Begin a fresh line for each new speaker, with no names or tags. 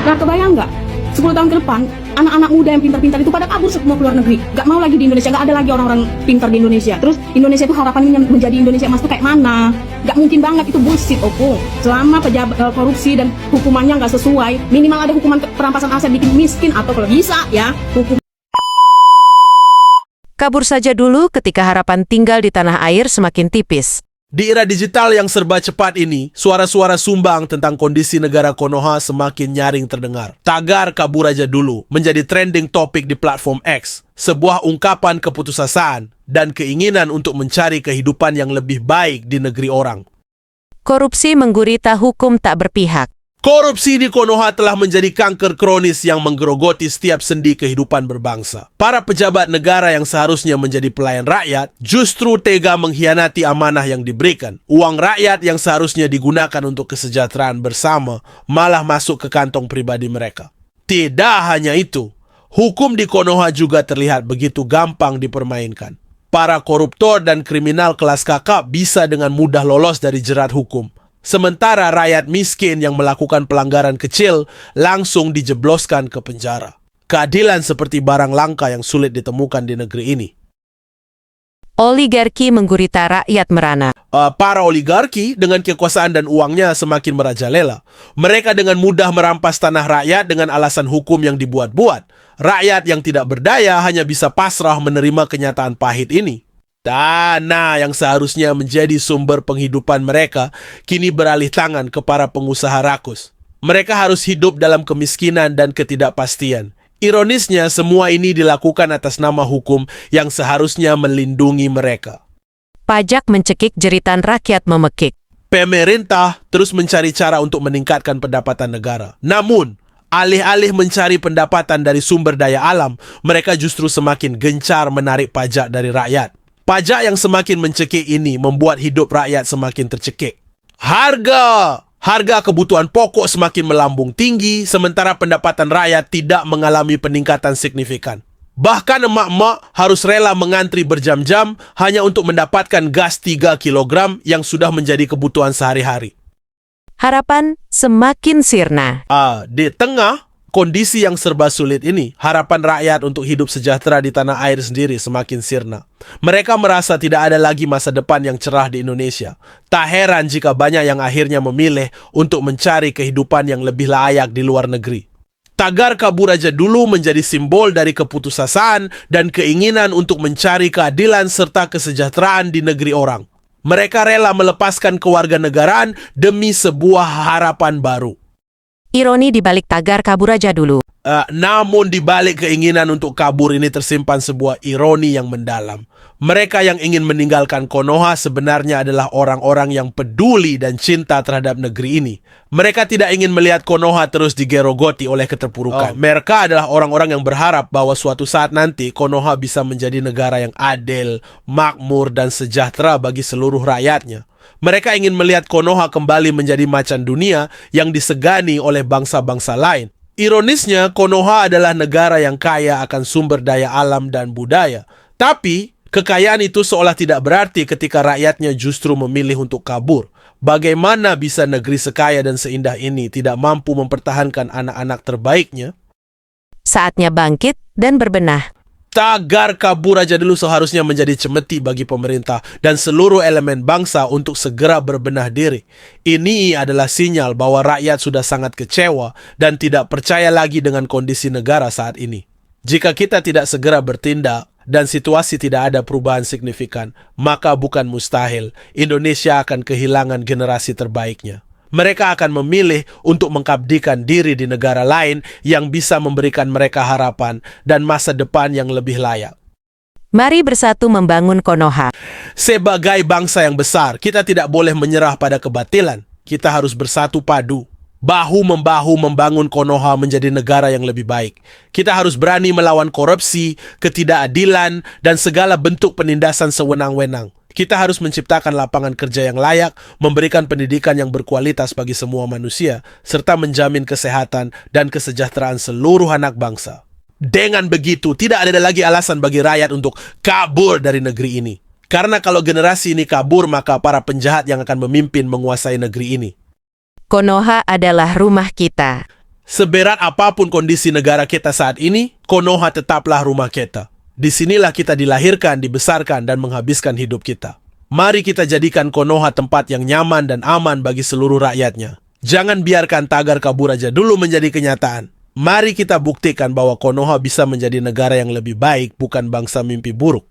Nah, kebayang nggak? 10 tahun ke depan, anak-anak muda yang pintar-pintar itu pada kabur semua ke luar negeri. Gak mau lagi di Indonesia, gak ada lagi orang-orang pintar di Indonesia. Terus Indonesia itu harapannya menjadi Indonesia emas itu kayak mana? Gak mungkin banget, itu bullshit, opung. Selama pejabat korupsi dan hukumannya gak sesuai, minimal ada hukuman perampasan aset bikin miskin, atau kalau bisa ya, hukum.
Kabur saja dulu ketika harapan tinggal di tanah air semakin tipis.
Di era digital yang serba cepat ini, suara-suara sumbang tentang kondisi negara Konoha semakin nyaring terdengar. Tagar kabur aja dulu menjadi trending topik di platform X, sebuah ungkapan keputusasaan dan keinginan untuk mencari kehidupan yang lebih baik di negeri orang.
Korupsi menggurita hukum tak berpihak.
Korupsi di Konoha telah menjadi kanker kronis yang menggerogoti setiap sendi kehidupan berbangsa. Para pejabat negara yang seharusnya menjadi pelayan rakyat justru tega mengkhianati amanah yang diberikan. Uang rakyat yang seharusnya digunakan untuk kesejahteraan bersama malah masuk ke kantong pribadi mereka. Tidak hanya itu, hukum di Konoha juga terlihat begitu gampang dipermainkan. Para koruptor dan kriminal kelas kakap bisa dengan mudah lolos dari jerat hukum. Sementara rakyat miskin yang melakukan pelanggaran kecil langsung dijebloskan ke penjara. Keadilan seperti barang langka yang sulit ditemukan di negeri ini.
Oligarki menggurita rakyat merana.
Para oligarki dengan kekuasaan dan uangnya semakin merajalela. Mereka dengan mudah merampas tanah rakyat dengan alasan hukum yang dibuat-buat. Rakyat yang tidak berdaya hanya bisa pasrah menerima kenyataan pahit ini. Tanah yang seharusnya menjadi sumber penghidupan mereka kini beralih tangan ke para pengusaha rakus. Mereka harus hidup dalam kemiskinan dan ketidakpastian. Ironisnya, semua ini dilakukan atas nama hukum yang seharusnya melindungi mereka.
Pajak mencekik, jeritan rakyat memekik.
Pemerintah terus mencari cara untuk meningkatkan pendapatan negara. Namun, alih-alih mencari pendapatan dari sumber daya alam, mereka justru semakin gencar menarik pajak dari rakyat. Pajak yang semakin mencekik ini membuat hidup rakyat semakin tercekik. Harga kebutuhan pokok semakin melambung tinggi, sementara pendapatan rakyat tidak mengalami peningkatan signifikan. Bahkan emak-emak harus rela mengantri berjam-jam hanya untuk mendapatkan gas 3 kg yang sudah menjadi kebutuhan sehari-hari.
Harapan semakin sirna.
Di tengah kondisi yang serba sulit ini, harapan rakyat untuk hidup sejahtera di tanah air sendiri semakin sirna. Mereka merasa tidak ada lagi masa depan yang cerah di Indonesia. Tak heran jika banyak yang akhirnya memilih untuk mencari kehidupan yang lebih layak di luar negeri. Tagar kabur aja dulu menjadi simbol dari keputusasaan dan keinginan untuk mencari keadilan serta kesejahteraan di negeri orang. Mereka rela melepaskan kewarganegaraan demi sebuah harapan baru.
Ironi di balik tagar kabur aja dulu.
Namun di balik keinginan untuk kabur ini tersimpan sebuah ironi yang mendalam. Mereka yang ingin meninggalkan Konoha sebenarnya adalah orang-orang yang peduli dan cinta terhadap negeri ini. Mereka tidak ingin melihat Konoha terus digerogoti oleh keterpurukan. Mereka adalah orang-orang yang berharap bahwa suatu saat nanti Konoha bisa menjadi negara yang adil, makmur, dan sejahtera bagi seluruh rakyatnya. Mereka ingin melihat Konoha kembali menjadi macan dunia yang disegani oleh bangsa-bangsa lain. Ironisnya, Konoha adalah negara yang kaya akan sumber daya alam dan budaya. Tapi, kekayaan itu seolah tidak berarti ketika rakyatnya justru memilih untuk kabur. Bagaimana bisa negeri sekaya dan seindah ini tidak mampu mempertahankan anak-anak terbaiknya?
Saatnya bangkit dan berbenah.
Tagar kabur aja dulu seharusnya menjadi cemeti bagi pemerintah dan seluruh elemen bangsa untuk segera berbenah diri. Ini adalah sinyal bahwa rakyat sudah sangat kecewa dan tidak percaya lagi dengan kondisi negara saat ini. Jika kita tidak segera bertindak dan situasi tidak ada perubahan signifikan, maka bukan mustahil Indonesia akan kehilangan generasi terbaiknya. Mereka akan memilih untuk mengabdikan diri di negara lain yang bisa memberikan mereka harapan dan masa depan yang lebih layak.
Mari bersatu membangun Konoha.
Sebagai bangsa yang besar, kita tidak boleh menyerah pada kebatilan. Kita harus bersatu padu, bahu-membahu membangun Konoha menjadi negara yang lebih baik. Kita harus berani melawan korupsi, ketidakadilan, dan segala bentuk penindasan sewenang-wenang. Kita harus menciptakan lapangan kerja yang layak, memberikan pendidikan yang berkualitas bagi semua manusia, serta menjamin kesehatan dan kesejahteraan seluruh anak bangsa. Dengan begitu, tidak ada lagi alasan bagi rakyat untuk kabur dari negeri ini. Karena kalau generasi ini kabur, maka para penjahat yang akan memimpin menguasai negeri ini.
Konoha adalah rumah kita.
Seberat apapun kondisi negara kita saat ini, Konoha tetaplah rumah kita. Disinilah kita dilahirkan, dibesarkan, dan menghabiskan hidup kita. Mari kita jadikan Konoha tempat yang nyaman dan aman bagi seluruh rakyatnya. Jangan biarkan tagar kabur aja dulu menjadi kenyataan. Mari kita buktikan bahwa Konoha bisa menjadi negara yang lebih baik, bukan bangsa mimpi buruk.